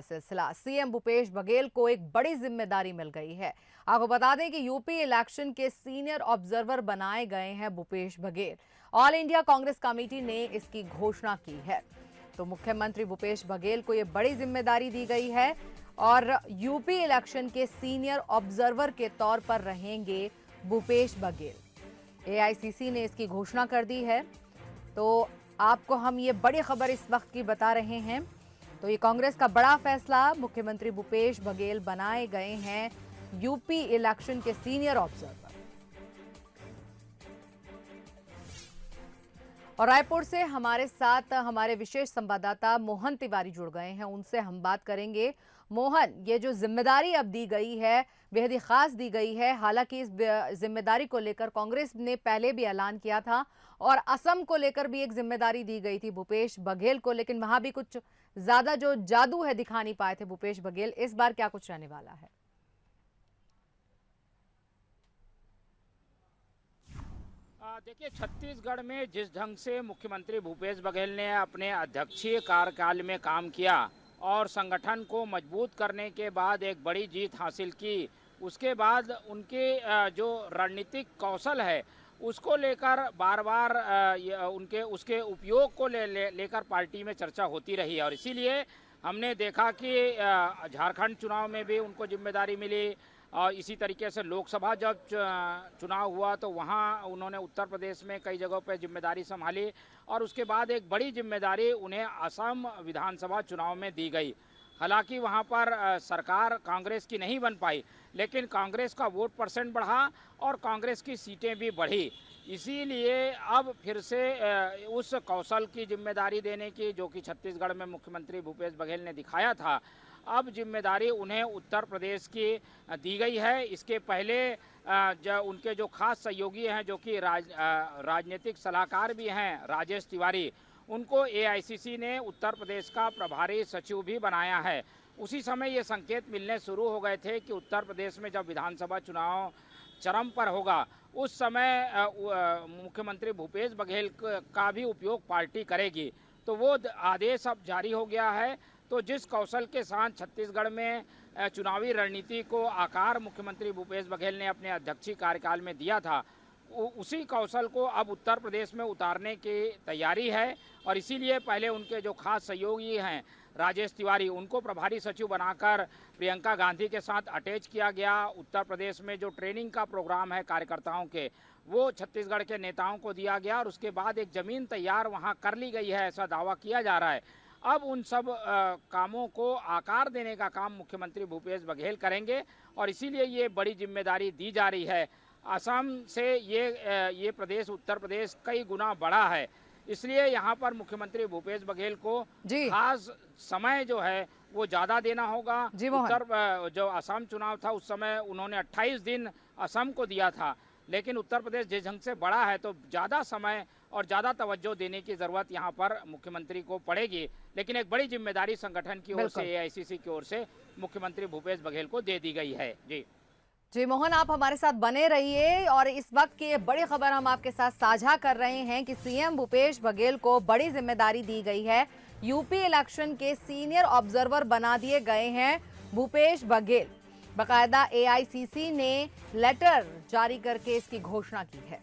सिलसिला सीएम भूपेश बघेल को एक बड़ी जिम्मेदारी मिल गई है। आपको बता दें कि यूपी इलेक्शन के सीनियर ऑब्जर्वर बनाए गए हैं Bhupesh Baghel. All India Congress committee ने इसकी घोषणा की है। तो मुख्यमंत्री भूपेश बघेल को यह बड़ी जिम्मेदारी दी गई है और यूपी इलेक्शन के सीनियर ऑब्जर्वर के तौर पर रहेंगे भूपेश बघेल। एआईसीसी ने इसकी घोषणा कर दी है। तो आपको हम ये बड़ी खबर इस वक्त की बता रहे हैं। तो ये कांग्रेस का बड़ा फैसला, मुख्यमंत्री भूपेश बघेल बनाए गए हैं यूपी इलेक्शन के सीनियर ऑब्जर्वर। और रायपुर से हमारे साथ हमारे विशेष संवाददाता मोहन तिवारी जुड़ गए हैं, उनसे हम बात करेंगे। मोहन, ये जो जिम्मेदारी अब दी गई है बेहद ही खास दी गई है। हालांकि इस जिम्मेदारी को लेकर कांग्रेस ने पहले भी ऐलान किया था और असम को लेकर भी एक जिम्मेदारी दी गई थी भूपेश बघेल को, लेकिन वहां भी कुछ ज्यादा जो जादू है दिखा नहीं पाए थे भूपेश बघेल। इस बार क्या कुछ रहने वाला है? देखिए, छत्तीसगढ़ में जिस ढंग से मुख्यमंत्री भूपेश बघेल ने अपने अध्यक्षीय कार्यकाल में काम किया और संगठन को मजबूत करने के बाद एक बड़ी जीत हासिल की, उसके बाद उनके जो रणनीतिक कौशल है उसको लेकर बार बार उनके उसके उपयोग को लेकर पार्टी में चर्चा होती रही। और इसीलिए हमने देखा कि झारखंड चुनाव में भी उनको जिम्मेदारी मिली और इसी तरीके से लोकसभा जब चुनाव हुआ तो वहाँ उन्होंने उत्तर प्रदेश में कई जगहों पर जिम्मेदारी संभाली और उसके बाद एक बड़ी जिम्मेदारी उन्हें असम विधानसभा चुनाव में दी गई। हालांकि वहाँ पर सरकार कांग्रेस की नहीं बन पाई, लेकिन कांग्रेस का वोट परसेंट बढ़ा और कांग्रेस की सीटें भी बढ़ी। इसीलिए अब फिर से उस कौशल की जिम्मेदारी देने की जो कि छत्तीसगढ़ में मुख्यमंत्री भूपेश बघेल ने दिखाया था, अब जिम्मेदारी उन्हें उत्तर प्रदेश की दी गई है। इसके पहले उनके जो खास सहयोगी हैं जो कि राजनीतिक सलाहकार भी हैं, राजेश तिवारी, उनको एआईसीसी ने उत्तर प्रदेश का प्रभारी सचिव भी बनाया है। उसी समय ये संकेत मिलने शुरू हो गए थे कि उत्तर प्रदेश में जब विधानसभा चुनाव चरम पर होगा उस समय मुख्यमंत्री भूपेश बघेल का भी उपयोग पार्टी करेगी। तो वो आदेश अब जारी हो गया है। तो जिस कौशल के साथ छत्तीसगढ़ में चुनावी रणनीति को आकार मुख्यमंत्री भूपेश बघेल ने अपने अध्यक्षीय कार्यकाल में दिया था, उसी कौशल को अब उत्तर प्रदेश में उतारने की तैयारी है। और इसीलिए पहले उनके जो खास सहयोगी हैं राजेश तिवारी, उनको प्रभारी सचिव बनाकर प्रियंका गांधी के साथ अटैच किया गया। उत्तर प्रदेश में जो ट्रेनिंग का प्रोग्राम है कार्यकर्ताओं के, वो छत्तीसगढ़ के नेताओं को दिया गया और उसके बाद एक ज़मीन तैयार वहाँ कर ली गई है, ऐसा दावा किया जा रहा है। अब उन सब कामों को आकार देने का काम मुख्यमंत्री भूपेश बघेल करेंगे और इसीलिए ये बड़ी जिम्मेदारी दी जा रही है। असम से ये प्रदेश उत्तर प्रदेश कई गुना बड़ा है, इसलिए यहाँ पर मुख्यमंत्री भूपेश बघेल को खास समय जो है वो ज़्यादा देना होगा। जो असम चुनाव था उस समय उन्होंने 28 दिन असम को दिया था, लेकिन उत्तर प्रदेश जिस ढंग से बड़ा है तो ज़्यादा समय और ज़्यादा तवज्जो देने की ज़रूरत यहाँ पर मुख्यमंत्री को पड़ेगी। लेकिन एक बड़ी जिम्मेदारी संगठन की ओर से, एआईसीसी की ओर से मुख्यमंत्री भूपेश बघेल को दे दी गई है। जी मोहन, आप हमारे साथ बने रहिए और इस वक्त की बड़ी खबर हम आपके साथ साझा कर रहे हैं कि सीएम भूपेश बघेल को बड़ी जिम्मेदारी दी गई है। यूपी इलेक्शन के सीनियर ऑब्जर्वर बना दिए गए हैं भूपेश बघेल। बाकायदा एआईसीसी ने लेटर जारी करके इसकी घोषणा की है।